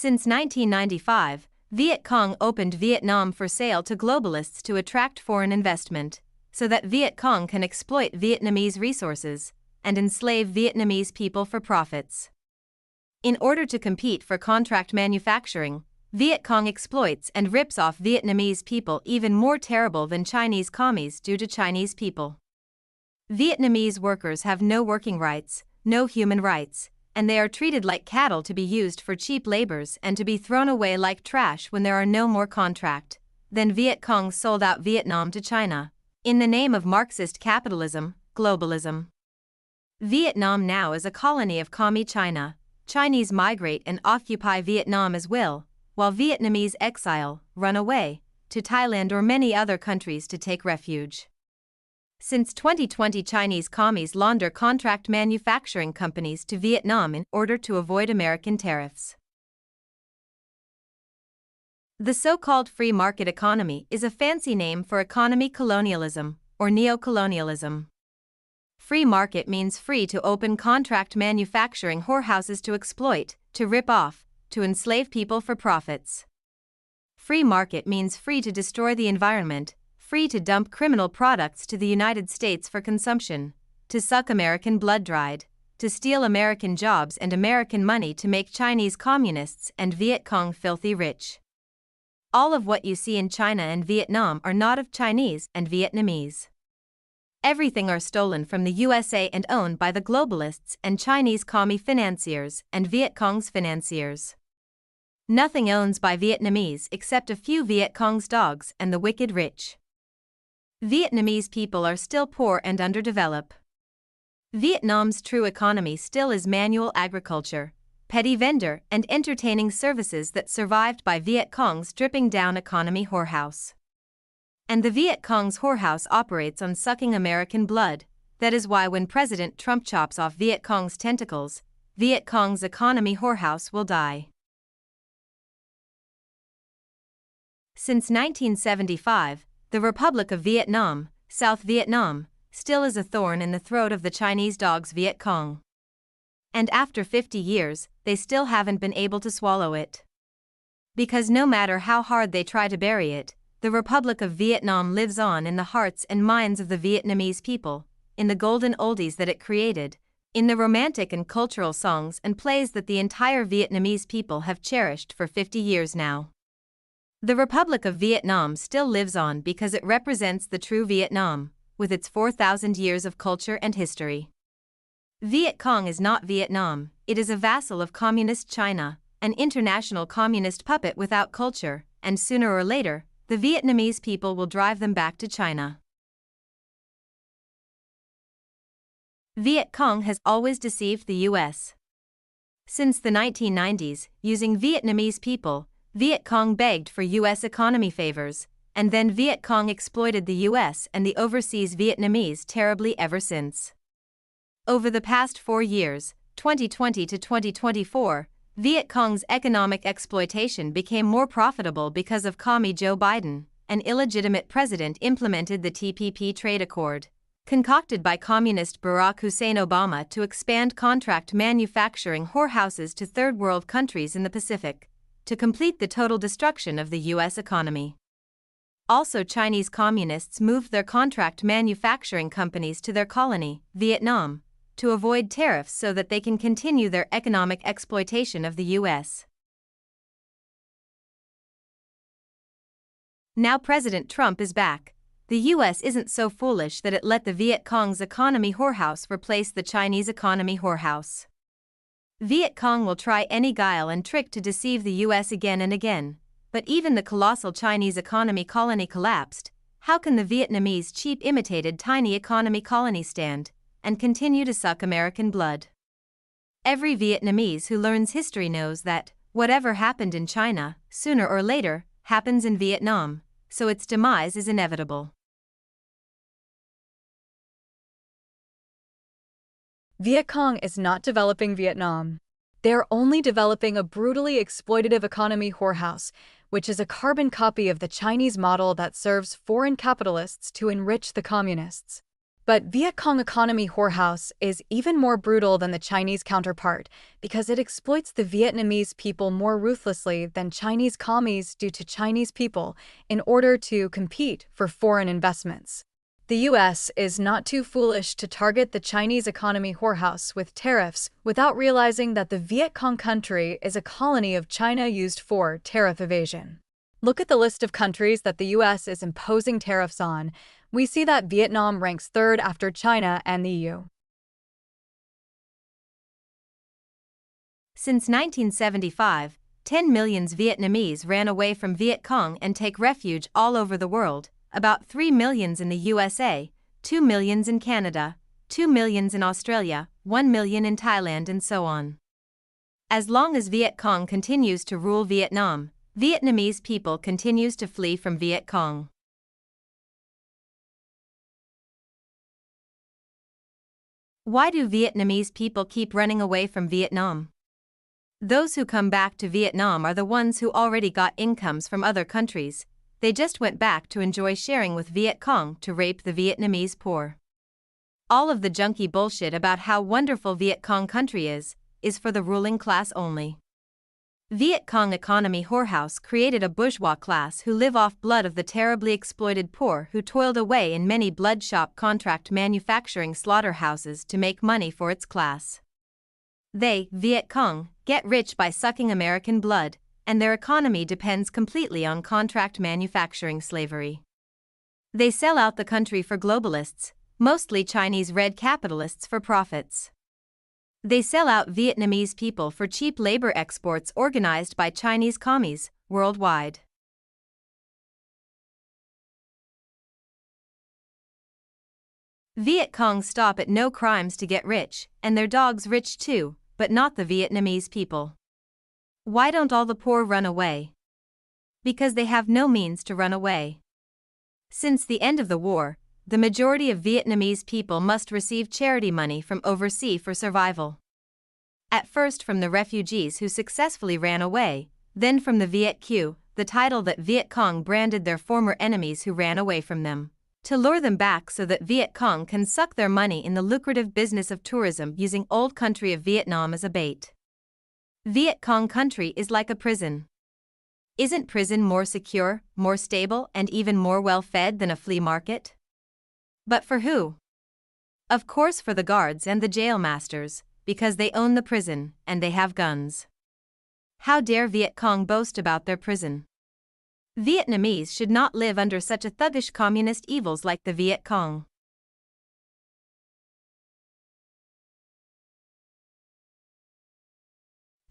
Since 1995, Vietcong opened Vietnam for sale to globalists to attract foreign investment, so that Vietcong can exploit Vietnamese resources and enslave Vietnamese people for profits. In order to compete for contract manufacturing, Vietcong exploits and rips off Vietnamese people even more terrible than Chinese commies do to Chinese people. Vietnamese workers have no working rights, no human rights, and they are treated like cattle to be used for cheap labors and to be thrown away like trash when there are no more contract. Then Vietcong sold out Vietnam to China, in the name of Marxist capitalism, globalism. Vietnam now is a colony of commie China. Chinese migrate and occupy Vietnam as will, while Vietnamese exile, run away, to Thailand or many other countries to take refuge. Since 2020, Chinese commies launder contract manufacturing companies to Vietnam in order to avoid American tariffs. The so-called free market economy is a fancy name for economy colonialism, or neocolonialism. Free market means free to open contract manufacturing whorehouses to exploit, to rip off, to enslave people for profits. Free market means free to destroy the environment, free to dump criminal products to the United States for consumption, to suck American blood dried, to steal American jobs and American money to make Chinese communists and Vietcong filthy rich. All of what you see in China and Vietnam are not of Chinese and Vietnamese. Everything are stolen from the USA and owned by the globalists and Chinese commie financiers and Vietcong's financiers. Nothing owns by Vietnamese except a few Vietcong's dogs and the wicked rich. Vietnamese people are still poor and underdeveloped. Vietnam's true economy still is manual agriculture, petty vendor and entertaining services that survived by Vietcong's dripping down economy whorehouse. And the Vietcong's whorehouse operates on sucking American blood. That is why when President Trump chops off Vietcong's tentacles, Vietcong's economy whorehouse will die. Since 1975, the Republic of Vietnam, South Vietnam, still is a thorn in the throat of the Chinese dogs Vietcong. And after 50 years, they still haven't been able to swallow it. Because no matter how hard they try to bury it, the Republic of Vietnam lives on in the hearts and minds of the Vietnamese people, in the golden oldies that it created, in the romantic and cultural songs and plays that the entire Vietnamese people have cherished for 50 years now. The Republic of Vietnam still lives on because it represents the true Vietnam, with its 4,000 years of culture and history. Vietcong is not Vietnam, it is a vassal of Communist China, an international communist puppet without culture, and sooner or later, the Vietnamese people will drive them back to China. Vietcong has always deceived the US. Since the 1990s, using Vietnamese people, Vietcong begged for US economy favors, and then Vietcong exploited the US and the overseas Vietnamese terribly ever since. Over the past 4 years, 2020 to 2024, Vietcong's economic exploitation became more profitable because of commie Joe Biden, an illegitimate president implemented the TPP trade accord, concocted by communist Barack Hussein Obama to expand contract manufacturing whorehouses to third world countries in the Pacific, to complete the total destruction of the US economy. Also, Chinese communists moved their contract manufacturing companies to their colony, Vietnam, to avoid tariffs so that they can continue their economic exploitation of the US. Now President Trump is back. The US isn't so foolish that it let the Vietcong's economy whorehouse replace the Chinese economy whorehouse. Vietcong will try any guile and trick to deceive the US again and again, but even the colossal Chinese economy colony collapsed. How can the Vietnamese cheap imitated tiny economy colony stand and continue to suck American blood? Every Vietnamese who learns history knows that, whatever happened in China, sooner or later, happens in Vietnam, so its demise is inevitable. Vietcong is not developing Vietnam. They are only developing a brutally exploitative economy whorehouse, which is a carbon copy of the Chinese model that serves foreign capitalists to enrich the communists. But Vietcong economy whorehouse is even more brutal than the Chinese counterpart because it exploits the Vietnamese people more ruthlessly than Chinese commies do to Chinese people in order to compete for foreign investments. The US is not too foolish to target the Chinese economy whorehouse with tariffs without realizing that the Vietcong country is a colony of China used for tariff evasion. Look at the list of countries that the US is imposing tariffs on. We see that Vietnam ranks third after China and the EU. Since 1975, 10 million Vietnamese ran away from Vietcong and take refuge all over the world, about 3 million in the USA, 2 million in Canada, 2 million in Australia, 1 million in Thailand, and so on. As long as Vietcong continues to rule Vietnam, Vietnamese people continues to flee from Vietcong. Why do Vietnamese people keep running away from Vietnam? Those who come back to Vietnam are the ones who already got incomes from other countries. They just went back to enjoy sharing with Vietcong to rape the Vietnamese poor. All of the junky bullshit about how wonderful Vietcong country is for the ruling class only. Vietcong economy whorehouse created a bourgeois class who live off blood of the terribly exploited poor who toiled away in many bloodshop contract manufacturing slaughterhouses to make money for its class. They, Vietcong, get rich by sucking American blood, and their economy depends completely on contract manufacturing slavery. They sell out the country for globalists, mostly Chinese red capitalists, for profits. They sell out Vietnamese people for cheap labor exports organized by Chinese commies worldwide. Vietcong stop at no crimes to get rich, and their dogs rich too, but not the Vietnamese people. Why don't all the poor run away? Because they have no means to run away. Since the end of the war, the majority of Vietnamese people must receive charity money from overseas for survival. At first from the refugees who successfully ran away, then from the Viet Q, the title that Vietcong branded their former enemies who ran away from them, to lure them back so that Vietcong can suck their money in the lucrative business of tourism using old country of Vietnam as a bait. Vietcong country is like a prison. Isn't prison more secure, more stable, and even more well-fed than a flea market? But for who? Of course for the guards and the jail masters, because they own the prison, and they have guns. How dare Vietcong boast about their prison? Vietnamese should not live under such a thuggish communist evils like the Vietcong.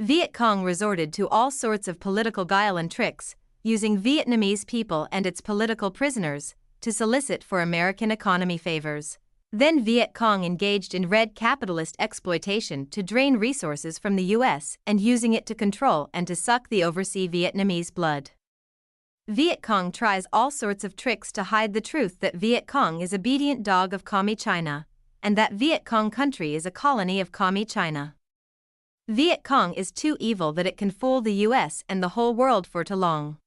Vietcong resorted to all sorts of political guile and tricks, using Vietnamese people and its political prisoners to solicit for American economy favors. Then Vietcong engaged in red capitalist exploitation to drain resources from the US and using it to control and to suck the overseas Vietnamese blood. Vietcong tries all sorts of tricks to hide the truth that Vietcong is obedient dog of Commie China, and that Vietcong country is a colony of Commie China. Vietcong is too evil that it can fool the US and the whole world for too long.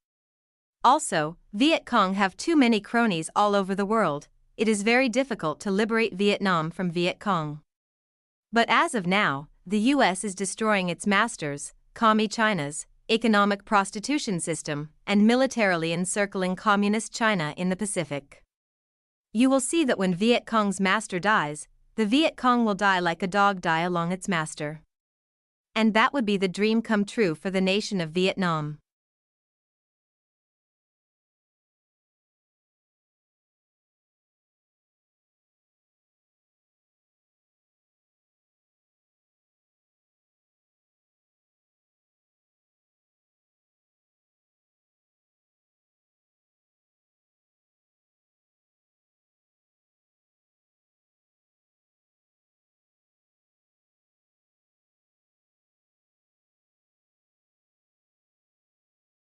Also, Vietcong have too many cronies all over the world. It is very difficult to liberate Vietnam from Vietcong. But as of now, the US is destroying its masters, Commie China's, economic prostitution system, and militarily encircling Communist China in the Pacific. You will see that when Vietcong's master dies, the Vietcong will die like a dog die along its master. And that would be the dream come true for the nation of Vietnam.